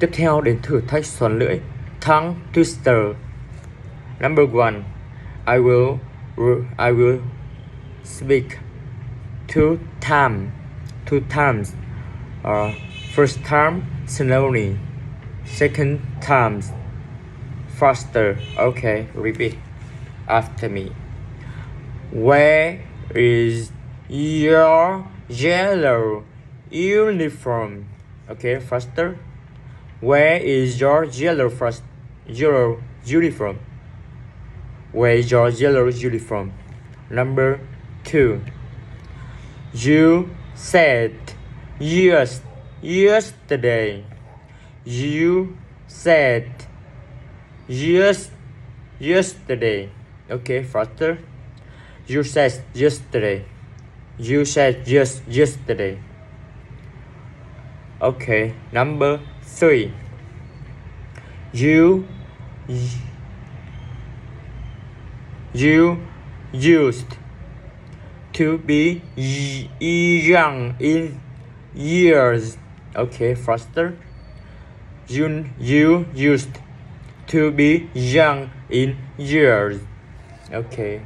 Tiếp theo đến thử thách xoắn lưỡi. Tongue twister. Number 1. I will speak two times. First time slowly. Second time faster. Okay, repeat after me. Where is your yellow uniform? Okay, faster. Where is your yellow uniform? Where is your yellow uniform? Number 2. You said yes yesterday. You said yes yesterday. Okay, faster. You said yesterday. You said yes yesterday. Okay, number 3. You used to be young in years. Okay, faster. You used to be young in years. Okay.